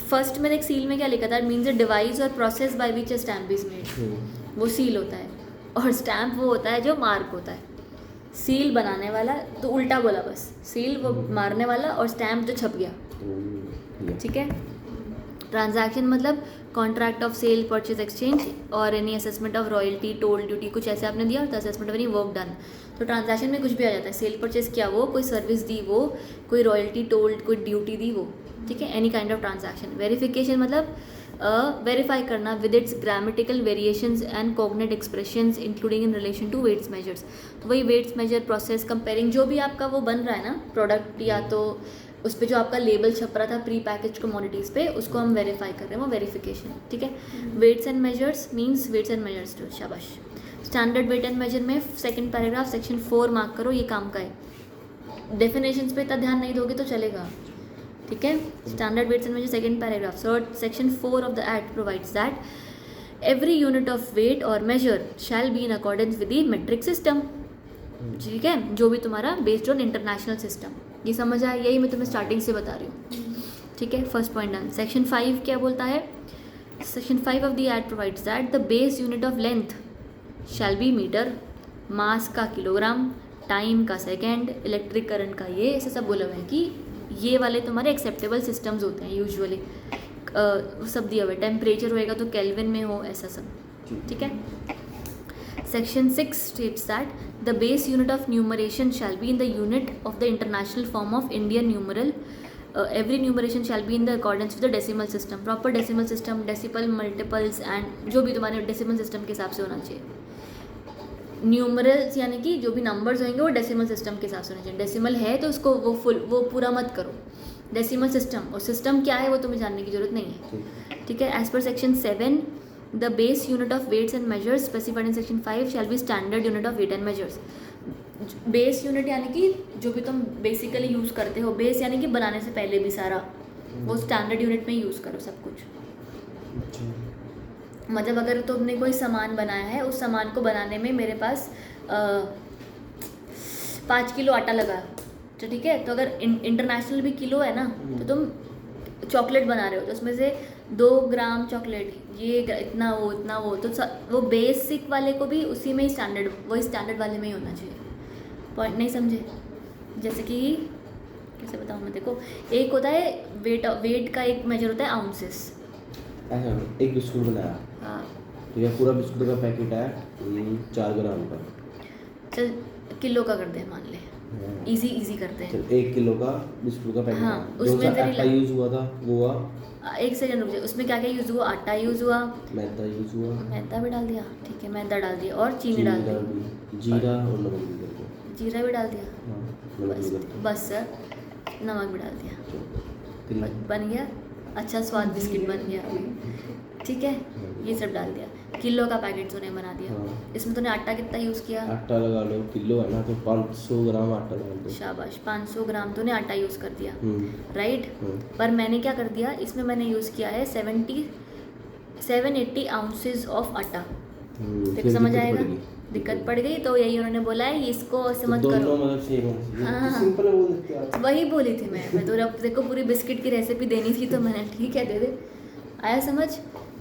First में देख सील में क्या लिखा था, इट मीन्स अ डिवाइस और process by which a stamp is made, वो सील होता है। और स्टैम्प वो होता है जो मार्क होता है। सील बनाने वाला तो उल्टा बोला बस, सील वो मारने वाला और स्टैम्प जो छप गया, ठीक है। ट्रांजैक्शन मतलब contract of sale, purchase, exchange और any assessment of royalty, toll, duty, कुछ ऐसे आपने दिया और assessment of any work done. तो ट्रांजैक्शन में कुछ भी आ जाता है, सेल परचेज किया वो, कोई सर्विस दी वो, कोई रॉयल्टी, टोल, कोई ड्यूटी दी वो, ठीक है। Any kind of transaction. Verification मतलब वेरीफाई करना with its grammatical variations and cognate expressions including in relation to weights measures. तो वही वेट्स मेजर, प्रोसेस, कंपेयरिंग, जो भी आपका वो बन रहा है ना प्रोडक्ट, या तो उस पर जो आपका लेबल छप रहा था प्री पैकेज कमोडिटीज़ पे, उसको हम वेरीफाई कर रहे हैं, वो वेरिफिकेशन, ठीक है। Weights and measures means weights and measures to, शाबाश। स्टैंडर्ड वेट एंड मेजर में सेकंड पैराग्राफ सेक्शन 4 मार्क करो, ये काम का है। डेफिनेशंस पे इतना ध्यान नहीं दोगे तो चलेगा, ठीक है। Standard weights and measure second paragraph. So section 4 of the act provides that every unit of weight और measure shall be in accordance with the metric system, ठीक है, जो भी तुम्हारा बेस्ड ऑन इंटरनेशनल सिस्टम। ये समझ आया, यही मैं तुम्हें स्टार्टिंग से बता रही हूँ, ठीक है। First point done. सेक्शन 5 क्या बोलता है, section 5 of the act provides that the base unit of length shall be metre, mass का किलोग्राम, टाइम का सेकेंड, इलेक्ट्रिक करंट का ये, ऐसे सब बोला हुआ है कि ये वाले तुम्हारे एक्सेप्टेबल सिस्टम्स होते हैं यूजुअली, सब दिया हुआ है। टेम्परेचर होएगा तो केल्विन में हो, ऐसा सब, ठीक है। Section 6 states that the base unit of numeration shall be in the unit of the international form of Indian numeral. Every numeration shall be in the accordance with the decimal system. Proper decimal system, decimal multiples and जो भी तुम्हारे decimal system के हिसाब से होना चाहिए। न्यूमरल्स यानी कि जो भी नंबर्स होंगे वो डेसिमल सिस्टम के हिसाब से होना चाहिए। डेसिमल है तो उसको वो पूरा मत करो। डेसिमल सिस्टम, और सिस्टम क्या है वो तुम्हें जानने की जरूरत नहीं है, ठीक है। एज पर section 7 the base unit of weights and measures specified in section 5 shall be standard unit of weight and measures. Base unit यानी कि जो भी तुम बेसिकली यूज़ करते हो, बेस यानी कि बनाने से पहले भी सारा, वो स्टैंडर्ड यूनिट में यूज़ करो सब कुछ। मतलब अगर तुमने कोई सामान बनाया है, उस सामान को बनाने में मेरे पास 5 किलो आटा लगा, तो ठीक है, तो अगर इंटरनेशनल भी किलो है ना, तो तुम चॉकलेट बना रहे हो तो उसमें से 2 ग्राम चॉकलेट, ये इतना वो तो वो बेसिक वाले को भी उसी में ही स्टैंडर्ड, वही स्टैंडर्ड वाले में ही होना चाहिए। पॉइंट नहीं समझे? जैसे कि कैसे बताऊँ मैं, देखो एक होता है वेट का एक मेजर होता है आउंसेस। एक बिस्कुट बनाया, हाँ तो यह पूरा बिस्कुट का पैकेट है 4 ग्राम का, चल किलो का करते हैं, मान ले इजी करते हैं। 1 किलो का बिस्कुट का पैकेट, हाँ, जो उसमें सा आटा यूज़ हुआ था वो हुआ, एक सेकंड रुक जाए, उसमें क्या क्या यूज़ हुआ? आटा यूज़ हुआ, मैदा यूज़ हुआ, मैदा भी डाल दिया, ठीक है, मैदा डाल दिया, और चीनी डाल दी, जीरा और नमक भी डाल दिया, जीरा भी डाल दिया, हाँ नमक भी डाल दिया, बस सर नमक भी डाल दिया, तो बन गया अच्छा स्वाद बिस्किट बन गया, ठीक है। ये सब डाल दिया, किलो का पैकेट तूने बना दिया। हाँ। इसमें तूने आटा कितना यूज़ किया? आटा लगा लो, किलो है ना तो 500 ग्राम आटा डाल दो। शाबाश, 500 ग्राम तूने आटा यूज़ कर दिया, राइट। हम्म। पर मैंने क्या कर दिया, इसमें मैंने यूज़ किया है 780 आउंसेस ऑफ आटा। फिर समझ दिक्कत आएगा? पड़ गई। दिक्कत पड़ गई, तो यही उन्होंने बोला है इसको ऐसे मत तो करो। दोनों मतलब सेम होना चाहिए। हाँ। सिंपल है, बोल देते हैं। वही बोली थी मैं तो अब देखो पूरी बिस्किट की रेसिपी देनी थी तो मैंने ठीक है दे दे। आया समझ?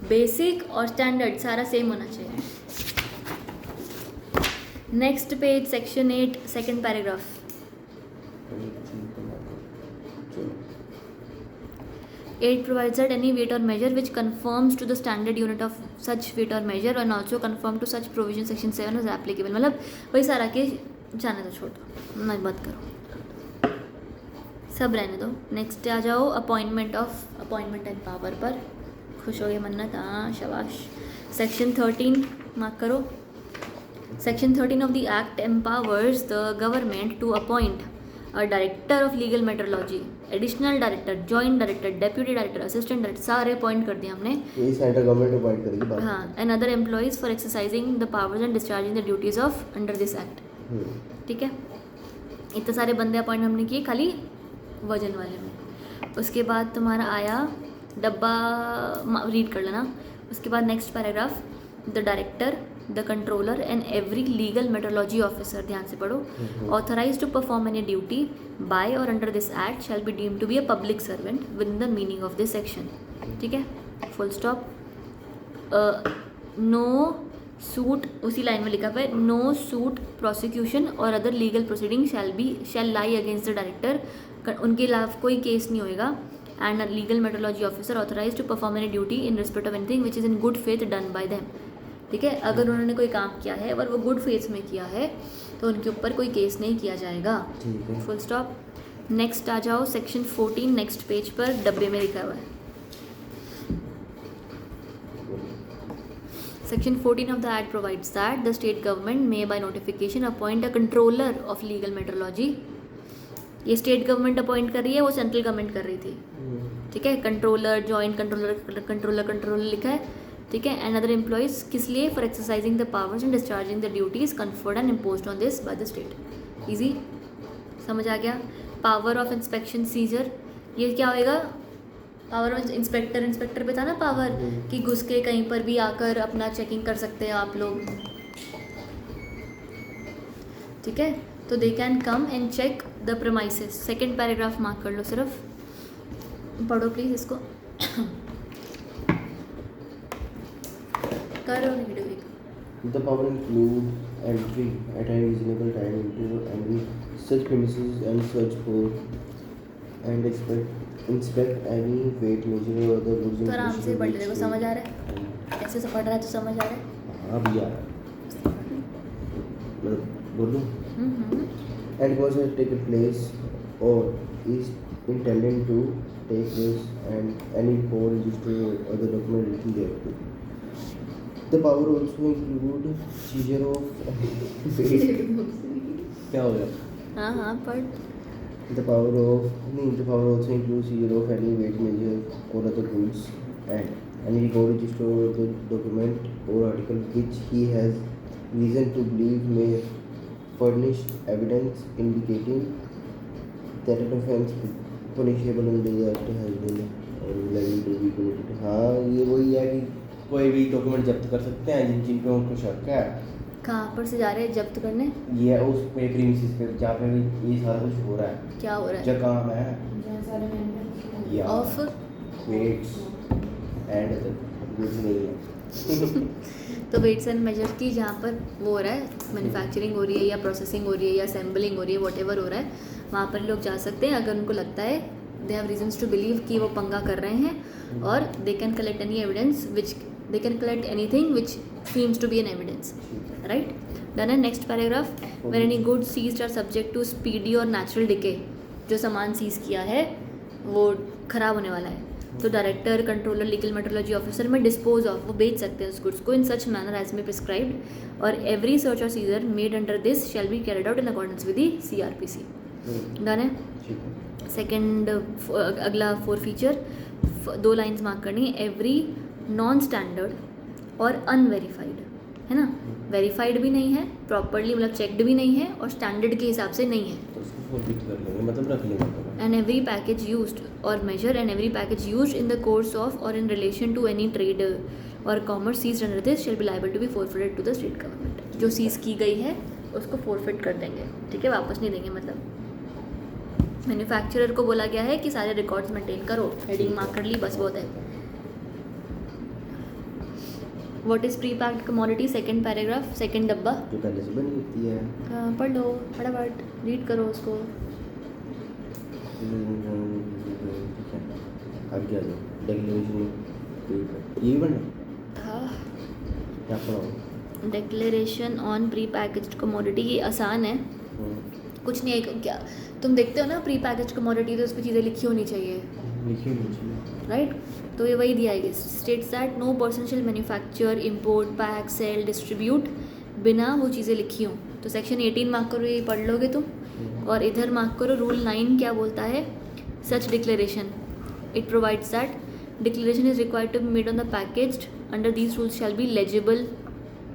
बेसिक और स्टैंडर्ड सारा सेम होना चाहिए। Next page section 8 second paragraph. It provides that any weight or measure which conforms to the standard unit of such weight or measure and also conform to such provision section 7 is applicable। मतलब वही सारा के जाने दो, छोड़ो, मत बात करो, सब रहने दो। नेक्स्ट आ जाओ अपॉइंटमेंट एंड पावर पर। खुश हो गए मन्नत? हाँ शाबाश। सेक्शन 13 मार्क करो. Section 13 of the Act empowers the government to appoint a director of legal metrology, additional director, joint director, deputy director, assistant director, सारे अपॉइंट कर दिए हमने. ये सेंट्रल गवर्नमेंट अपॉइंट करेगी बात. हाँ, and other employees for exercising the powers and discharging the duties of under this act. ठीक है, इतने सारे बंदे अपॉइंट हमने किए खाली वजन वाले में. उसके बाद तुम्हारा आया डब्बा, रीड कर लेना. उसके बाद next paragraph, the director, the controller and every legal metrology officer, ध्यान से पढ़ो, authorise to perform any duty by और under this act shall be deemed to be a public servant within the meaning of this section. ठीक है, फुल स्टॉप. नो सूट, उसी लाइन में लिखा हुआ है, नो सूट प्रोसिक्यूशन और other legal proceeding shall lie against the director. उनके खिलाफ कोई केस नहीं होएगा. And a legal metrology officer authorise to perform any duty in respect of anything which is in good faith done by them. ठीक है, अगर उन्होंने कोई काम किया है और वो गुड फेथ में किया है तो उनके ऊपर कोई केस नहीं किया जाएगा. ठीक है. Full stop. नेक्स्ट आ जाओ, सेक्शन 14 नेक्स्ट पेज पर डब्बे में लिखा हुआ है. Section 14 of the Act provides that the state government may by notification appoint a controller of legal metrology. ये स्टेट गवर्नमेंट अपॉइंट कर रही है, वो सेंट्रल गवर्नमेंट कर रही थी. ठीक है, कंट्रोलर, जॉइंट कंट्रोलर लिखा है. ठीक है, एंड अदर एम्प्लॉयज़ किस लिए? For exercising the powers and discharging the duties conferred and imposed on this by the state. Easy, समझ आ गया. पावर ऑफ इंस्पेक्शन सीजर, ये क्या होएगा? पावर ऑफ इंस्पेक्टर पे था ना पावर, कि घुस के कहीं पर भी आकर अपना चेकिंग कर सकते हैं आप लोग. ठीक है, तो they can come and check the premises. Second paragraph mark कर लो, सिर्फ पढ़ो प्लीज़ इसको. करो video. The power include entry at a reasonable time into any such premises and search for and inspect any weight measure or the goods. तो आराम से पढ़ ले, समझ आ रहा है? ऐसे से पढ़ रहा है तो समझ आ रहा है? हाँ भैया, मतलब बोलूँ. And was has taken place or is intending to take place and any for register or other document written thereto. The power also include seizure of क्या हो गया? हाँ पढ़. The power also includes seizure of any weight measure or other goods and any record register or the document or article which he has reason to believe may furnish evidence indicating that an offence punishable under the act has been likely to be committed. हाँ, ये वही है कि कोई भी डॉक्यूमेंट जब्त कर सकते हैं जिन पे उनको शक है. कहाँ पर से जा रहे हैं जब्त करने? ये उस पे प्रीमिसेस पे जहाँ पे भी ये सारा कुछ हो रहा है. क्या हो रहा है? जो काम है ये ऑफ वेट्स एंड अदर कुछ नहीं है. तो वेट्स एंड मेजर की जहाँ पर वो हो रहा है, मैन्युफैक्चरिंग हो रही है या प्रोसेसिंग हो रही है या असेंबलिंग हो रही है, वॉटेवर हो रहा है, वहाँ पर लोग जा सकते हैं अगर उनको लगता है they have reasons to believe कि वो पंगा कर रहे हैं. और they can collect any evidence which they can collect anything which seems to be an evidence, right? Then a next paragraph, where any goods seized are subject to speedy or natural decay. जो सामान सीज किया है वो ख़राब होने वाला है, तो director, controller, legal metrology officer में डिस्पोज ऑफ, वो बेच सकते हैं उस गुड्स को in such manner as may prescribed. और एवरी सर्च और seizure made under this shall be carried out in accordance with the CRPC. Done है. सेकेंड, अगला 4 फीचर, 2 लाइन्स मार्क करनी है. एवरी नॉन स्टैंडर्ड और अनवेरीफाइड, है ना? वेरीफाइड भी नहीं है प्रॉपरली, मतलब चेक्ड भी नहीं है, और स्टैंडर्ड के हिसाब से नहीं है. तो उसको फॉरबिट कर लेंगे, मतलब रख लेंगे. एंड एवरी पैकेज यूज्ड और measure and every package used in the course of और in relation to any trade और commerce seized under this shall be liable to be forfeited to the state government. जो सीज की गई है उसको फॉरफिट कर देंगे. ठीक है, वापस नहीं देंगे. मतलब मैन्युफैक्चरर को बोला गया है कि सारे रिकॉर्ड्स मेंटेन करो. हेडिंग मार्क कर ली, बस बहुत है. What is pre packed commodity, second paragraph, second डब्बा. जो पहले से बनी होती है. हाँ पढ़ लो फटाफट, रीड करो उसको. अब क्या है डेक्लेरेशन, ये बना था क्या पढ़ा? Declaration on pre packaged commodity. ये आसान है, कुछ नहीं है क्या, तुम देखते हो ना प्री पैकेज कमोडिटी, तो उस पर चीज़ें लिखी होनी चाहिए, लिखी हुई चाहिए। राइट। तो ये वही दिया है, states that no person shall manufacture, import, pack, sell, distribute बिना वो चीज़ें लिखी हों। तो सेक्शन 18 मार्क करो, ये पढ़ लोगे तुम। और इधर मार्क करो रूल 9 क्या बोलता है, such declaration it provides that declaration is required to be made on the packaged under these rules shall be legible,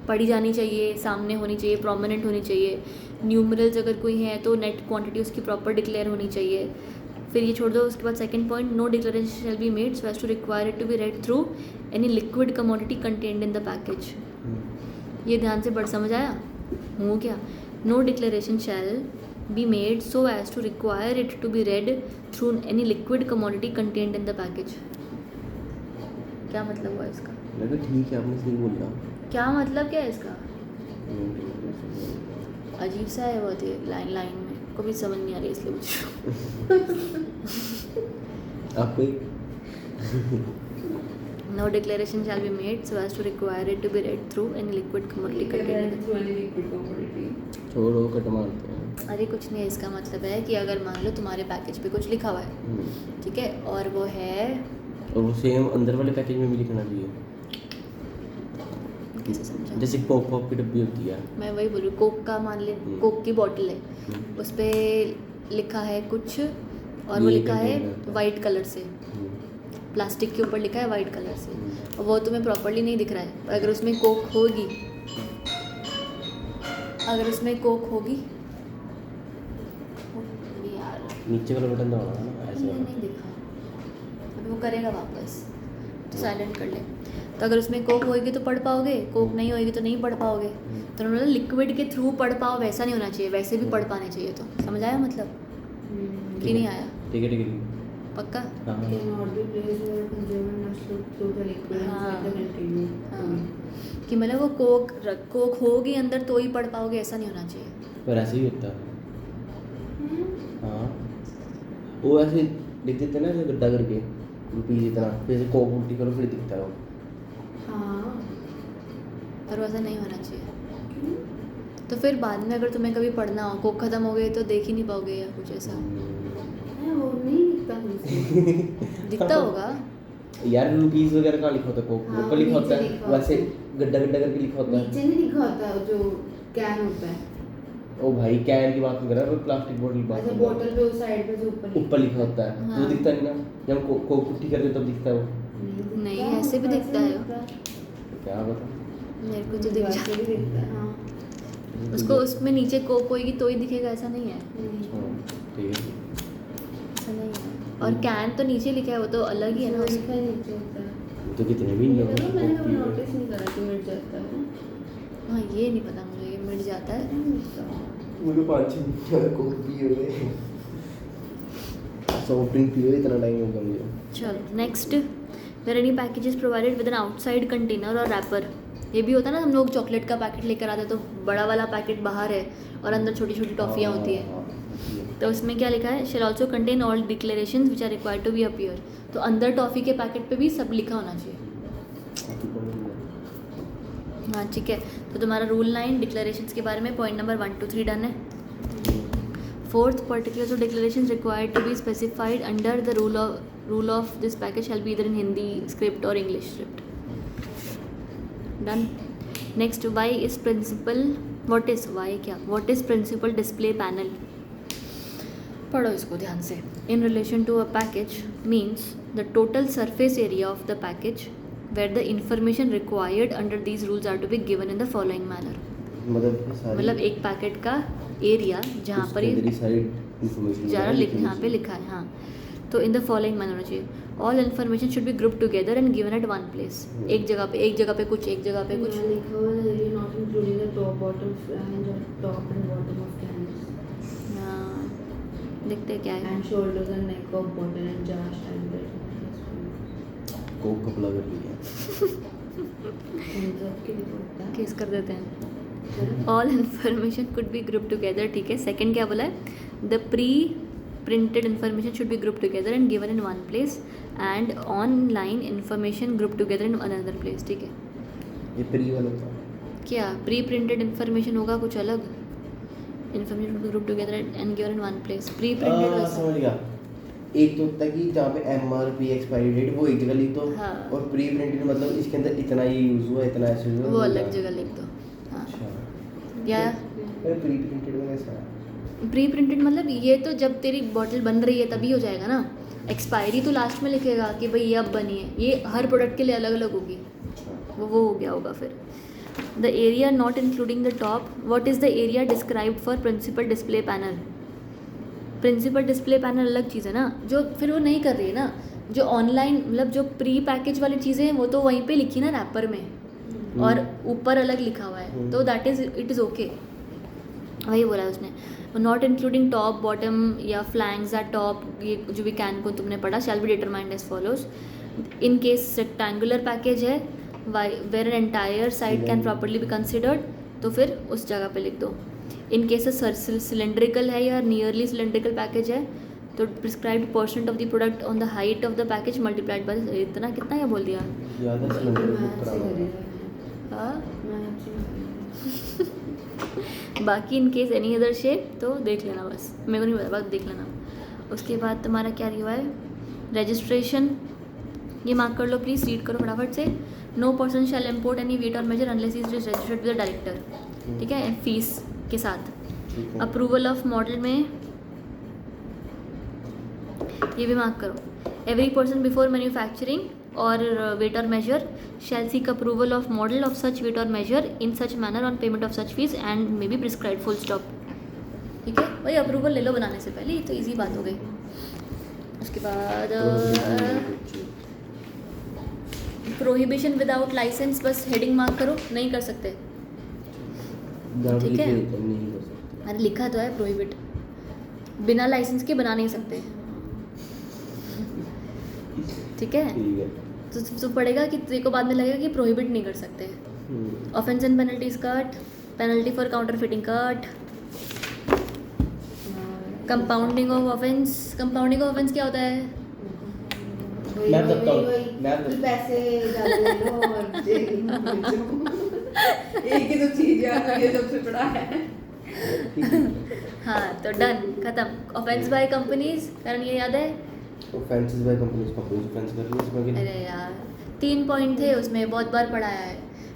पढ़ी जानी चाहिए, सामने होनी चाहिए, प्रोमिनेंट होनी चाहिए, न्यूमरल्स अगर कोई है तो नेट क्वांटिटी उसकी प्रॉपर डिक्लेयर होनी चाहिए। फिर ये छोड़ दो, उसके बाद second point, no declaration shall be made so as to require it to be read through any liquid commodity contained in the package. ये ध्यान से पढ़, समझ आया हूँ क्या? No declaration shall be made so as to require it to be read through any liquid commodity contained in the package. क्या मतलब हुआ इसका? लगा ठीक है, आपने सही बोला। क्या मतलब क्या है इसका? अजीब सा है बहुत, ये लाइन लाइन में कभी समझ नहीं आ रही, इसलिए आपको no declaration shall be made so as to require it to be read through any liquid commodity contained. छोड़ो, कट मारते हैं। अरे कुछ नहीं है, इसका मतलब है कि अगर मान लो तुम्हारे पैकेज पे कुछ लिखा हुआ है, ठीक है, और वो है, और वो सेम अंदर वाले पैकेज में भी लिखना चाहिए। कैसे समझा? जैसे कोक पॉप की डब्बी होती है, मैं वही बोलूँ, कोक का मान ले, कोक की बॉटल है, उस पर लिखा है कुछ और वो ये लिखा है container है। वाइट कलर से, प्लास्टिक के ऊपर लिखा है वाइट कलर से, और वो तुम्हें प्रॉपरली नहीं दिख रहा है। पर अगर उसमें कोक होगी, अगर उसमें कोक होगी, यार नीचे वाला बटन दबाना ना, ऐसे मैंने वाला। नहीं देखा, अभी वो करेगा वापस, तो साइलेंट कर ले। तो अगर उसमें कोक होएगी तो पढ़ पाओगे, कोक नहीं होएगी तो नहीं पढ़ पाओगे। तो उन्होंने लिक्विड के थ्रू पढ़ पाओ वैसा नहीं होना चाहिए, वैसे भी पढ़ पाने चाहिए। तो समझ आया मतलब कि नहीं आया? ठीक है, ठीक है। पक्का? हाँ हाँ। हाँ, कि मतलब वो कोक होगी अंदर तो ही पढ़ पाओगे, ऐसा नहीं होना चाहिए। पर ऐसे ही होता है। हाँ, वो ऐसे लिख देते हैं ना, ऐसे गड्ढा करके रुपीज इतना, फिर ऐसे कोक उल्टी करो फिर दिखता है वो। पर वैसा नहीं होना चाहिए। तो फिर बाद में अगर तुम्हें कभी पढ़ना हो, कोक खत्म हो गए तो देख ही नहीं पाओगे या कुछ ऐसा दिखता होगा। यार रुपीज वगैरह कहाँ लिखा होता है? कोक हाँ, ऊपर लिखा नीचे होता है, लिखा होता वैसे है। गड्ढा गड्ढा करके लिखा होता है। नीचे नहीं लिखा होता, जो कैन होता है। ओ भाई, कैन की बात नहीं कर रहा, प्लास्टिक बोतल की बात अच्छा, कर रहा हूँ। बोतल पे उस साइड पे जो ऊपर ऊपर लिखा होता है हाँ। तो दिखता नहीं ना, जब कोक उल्टी करते हो तब दिखता है वो। नहीं, ऐसे भी दिखता है वो। क्या बता, मेरे को तो दिख वैसे जाता भी दिखता है, हाँ। है। उसको उसमें नीचे कोक होएगी तो ही दिखेगा, ऐसा नहीं है, ठीक है। ऐसा नहीं है। और कैन तो नीचे लिखा है, वो तो अलग ही है ना। लिखा ही नीचे होता है। तो कितने भी नहीं मैंने कभी होते। नोटिस नहीं करा कि मिट जाता है। हाँ, ये नहीं पता मुझे, ये मिट जाता है। मुझे 5-6 मिनट कोक पिए हुए, सॉफ्ट ड्रिंक पिए हुए इतना टाइम हो गया मुझे। चलो next, where any package is provided with an outside container और रैपर। ये भी होता है ना, हम लोग चॉकलेट का पैकेट लेकर आते हैं तो बड़ा वाला पैकेट बाहर है और अंदर छोटी छोटी टॉफ़ियाँ होती है। तो उसमें क्या लिखा है, shall also contain all declarations which are required to be appear. तो अंदर टॉफ़ी के पैकेट पे भी सब लिखा होना चाहिए। हाँ ठीक है, तो तुम्हारा रूल 9 डिक्लेरेशंस के बारे में पॉइंट नंबर 1 to 3 डन है। Fourth, particulars of declarations required to be specified under the rule of this package shall be either in Hindi script और English script. Done. Next, why is principal, what is why क्या, what is principal display panel. पढ़ो इसको ध्यान से। In relation to a package means the total surface area of the package where the information required under these rules are to be given in the following manner। मतलब एक पैकेट का एरिया जहाँ पर ये ज़रा यहाँ पे लिखा है, हाँ, तो इन द फॉलोइंग मैनर होना चाहिए। All information should be group together and given at one place. एक जगह पे कुछ, एक जगह पे कुछ। लिखा हुआ है area not including the top, bottom, flange or top and bottom of cans हाँ, देखते क्या है। and shoulders and neck of bottle and jar stand that Coke कपड़ा कर लिया। के लिए होता है। केस कर देते हैं। All information could be group together, ठीक है। सेकंड क्या बोला है, the pre printed information should be group together and given in one place and online information group together in another place, ठीक है। ये प्री वाला था। क्या प्री प्रिंटेड इन्फॉर्मेशन होगा कुछ अलग, information group together and given in one place. Pre printed समझ गया। एक तो होता है कि जहाँ पे MRP एक्सपायरी डेट वो एक जगह लिख दो, हाँ। और प्री प्रिंटेड मतलब इसके अंदर इतना ये यूज़ हुआ, इतना ऐसे हुआ, वो अलग जगह लिख दो। हाँ अच्छा। या अरे प्री प्रिंटेड में कैसा है? प्री प्रिंटेड मतलब ये तो जब तेरी बॉटल बन रही है तभी हो जाएगा ना। एक्सपायरी तो लास्ट में लिखेगा कि भाई ये अब बनी है, ये हर प्रोडक्ट के लिए अलग अलग होगी। वो हो गया होगा फिर। The area not including the top, what is the area described for principal display panel. Principal display panel अलग चीज़ है ना, जो फिर वो नहीं कर रही है ना। जो ऑनलाइन मतलब जो प्री पैकेज वाली चीज़ें हैं वो तो वहीं पे लिखी ना रैपर में, और ऊपर अलग लिखा हुआ है, तो that is it is okay. वही बोला है उसने। नॉट इंक्लूडिंग टॉप बॉटम या फ्लैंक्स एट टॉप, ये जो भी कैन को तुमने पढ़ा, shall be determined as follows. In case rectangular package है where an entire side can properly be considered, तो फिर उस जगह पे लिख दो। इन केस सिलेंड्रिकल है या नियरली सिलेंड्रिकल पैकेज है तो prescribed percent of the product on the height of the package multiplied by इतना, कितना ये बोल दिया। ज़्यादा सिलेंडर बुक कराना। हाँ बाकी in case any other shape तो देख लेना, बस मेरे को नहीं पता, बस देख लेना। उसके बाद तुम्हारा क्या हुआ है, रजिस्ट्रेशन, ये मार्क कर लो प्लीज़, रीड करो फटाफट से। No person shall import any weight और measure unless is registered with the director, ठीक है, फीस के साथ। अप्रूवल ऑफ मॉडल में ये भी मार्क करो। एवरी पर्सन बिफोर मैन्युफैक्चरिंग और वेट और measure shall seek approval of model of such weight और measure in such manner on payment of such fees and may be prescribed full stop. ठीक है भाई, अप्रूवल ले लो बनाने से पहले, ये तो ईजी बात हो गई। उसके बाद प्रोहिबिशन विदाउट लाइसेंस, बस हेडिंग मार्क करो, नहीं कर सकते। ठीक है, नहीं कर सकते। अरे लिखा तो है प्रोहिबिट, बिना लाइसेंस के बना नहीं सकते। ठीक है, ठीक है। तो पड़ेगा कि तेरे को बाद में लगेगा कि प्रोहिबिट नहीं कर सकते। Offence and penalties cut, penalty for counter fitting cut, compounding of offence. Compounding of offence क्या होता है? मैं बताता हूँ, मैं बताता हूँ। पैसे डाल दो और जेल में भेजो। एक ही तो चीज है, ये सबसे बड़ा है। हाँ तो डन, खत्म। ऑफेंस बाय कंपनीज, कारण ये याद है? Offences by companies, companies offence कर रही है इसमें। अरे यार 3 पॉइंट थे उसमें, बहुत बार पढ़ाया है।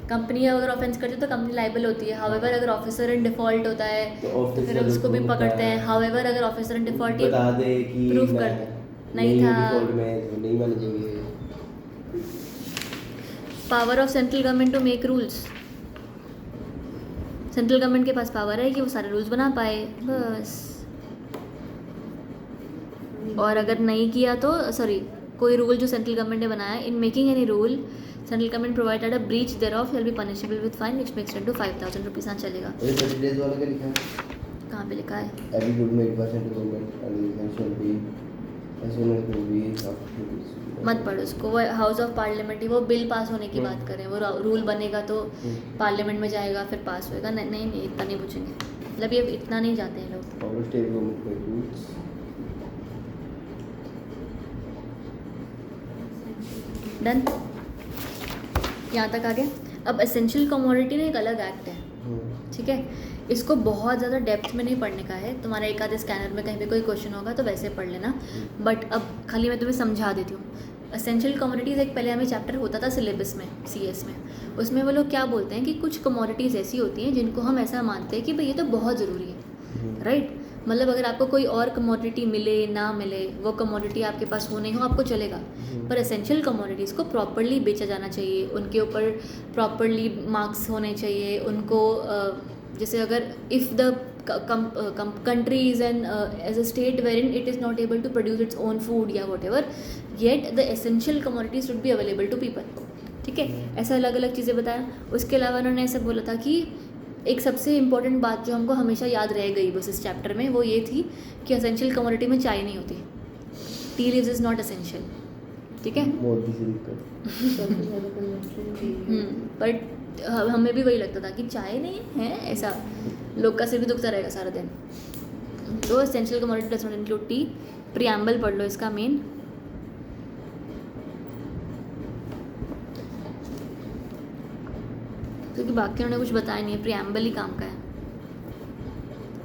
कंपनी अगर ऑफेंस करती है तो कंपनी लाइबल होती है। हाउएवर अगर ऑफिसर इन डिफॉल्ट होता है तो फिर उसको भी पकड़ते हैं। हाउएवर अगर ऑफिसर इन डिफॉल्ट बता दे कि प्रूफ मैं कर दे, नहीं था। डिफॉल्ट में तो नहीं मानेंगे। Power of central government to make rules, central government के पास पावर है कि वो सारे रूल्स बना पाए, बस। और अगर नहीं किया तो सॉरी, कोई रूल जो सेंट्रल गवर्नमेंट ने बनाया, in making any rule central government provided a breach thereof shall be punishable with fine which makes to 5000 rupees. हाँ चलेगा। ये 30 डेज वाला क्या लिखा है? कहाँ पे लिखा है? Every good made by central government and shall be as soon as will be after. मत पढ़ो उसको, वो हाउस ऑफ पार्लियामेंट ही, वो बिल पास होने की बात करें। वो रूल बनेगा तो पार्लियामेंट में जाएगा, फिर पास होएगा। नहीं नहीं, इतना नहीं पूछेंगे, मतलब ये इतना नहीं जाते हैं लोग। Power state government make rules. Done, यहाँ तक आ गए। अब एसेंशियल कमोडिटी ना एक अलग एक्ट है, ठीक है। इसको बहुत ज़्यादा डेप्थ में नहीं पढ़ने का है। तुम्हारा एक आधे स्कैनर में कहीं पे कोई क्वेश्चन होगा तो वैसे पढ़ लेना, बट अब खाली मैं तुम्हें समझा देती हूँ। एसेंशियल कमोडिटीज़ एक पहले हमें चैप्टर होता था सिलेबस में, CS में। उसमें वो लोग क्या बोलते हैं कि कुछ कमोडिटीज़ ऐसी होती हैं जिनको हम ऐसा मानते हैं कि भाई ये तो बहुत ज़रूरी है, राइट। मतलब अगर आपको कोई और कमोडिटी मिले ना मिले, वो कमोडिटी आपके पास हो नहीं हो, आपको चलेगा। पर एसेंशियल कमोडिटीज़ को प्रॉपरली बेचा जाना चाहिए, उनके ऊपर प्रॉपरली मार्क्स होने चाहिए उनको। जैसे अगर if the country is as a state wherein it is not able to produce its own food या whatever, yet the essential commodities should be available to people, ठीक है। ऐसा अलग अलग चीज़ें बताया। उसके अलावा उन्होंने ऐसा बोला था कि एक सबसे इम्पोर्टेंट बात जो हमको हमेशा याद रह गई बस इस चैप्टर में, वो ये थी कि एसेंशियल कमोडिटी में चाय नहीं होती। Tea leaves is not essential, ठीक है। मोदी से दिक्कत। बट हमें भी वही लगता था कि चाय नहीं है, ऐसा लोग का सिर भी दुखता रहेगा सारा दिन। तो essential commodity does not include T. Preamble पढ़ लो इसका मेन। क्योंकि बाकी उन्होंने कुछ बताया नहीं है, प्रीएम्बल ही काम का है।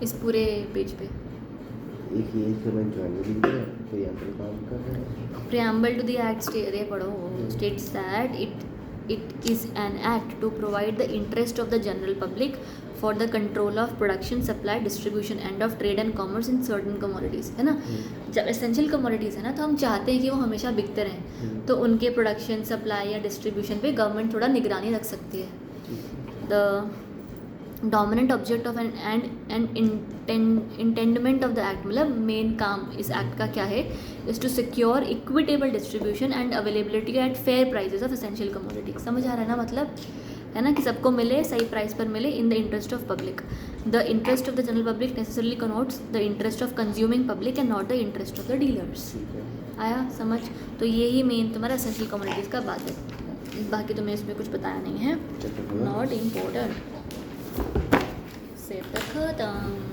इस पूरे पेज पे। एक ये कमेंट ज्वाइन भी दिया तो यहाँ पर काम कर रहे हैं। Preamble to the act ये पढ़ो, states that it is an act to provide the interest of the general public for the control of production, supply, distribution and of trade and commerce in certain commodities, है ना। जब एसेंशियल कमोडिटीज़ है ना तो हम चाहते हैं कि वो हमेशा बिकते रहें, तो उनके प्रोडक्शन, सप्लाई या डिस्ट्रीब्यूशन पे गवर्नमेंट थोड़ा निगरानी रख सकती है। The dominant object of and intendment of the act, मतलब मेन काम इस एक्ट का क्या है, is to secure equitable distribution and availability at fair prices of essential commodity. समझ आ रहा है ना, मतलब है ना कि सबको मिले, सही प्राइस पर मिले, in the interest of public. The interest of the general public necessarily connotes the interest of consuming public and not the interest of the dealers. ठीक है। आया समझ? तो यही मेन तुम्हारा एसेंशियल कमोडिटीज़ का बात है, बाकी तुम्हें इसमें कुछ बताया नहीं है, चलो नॉट इम्पोर्टेंट। से खत्म।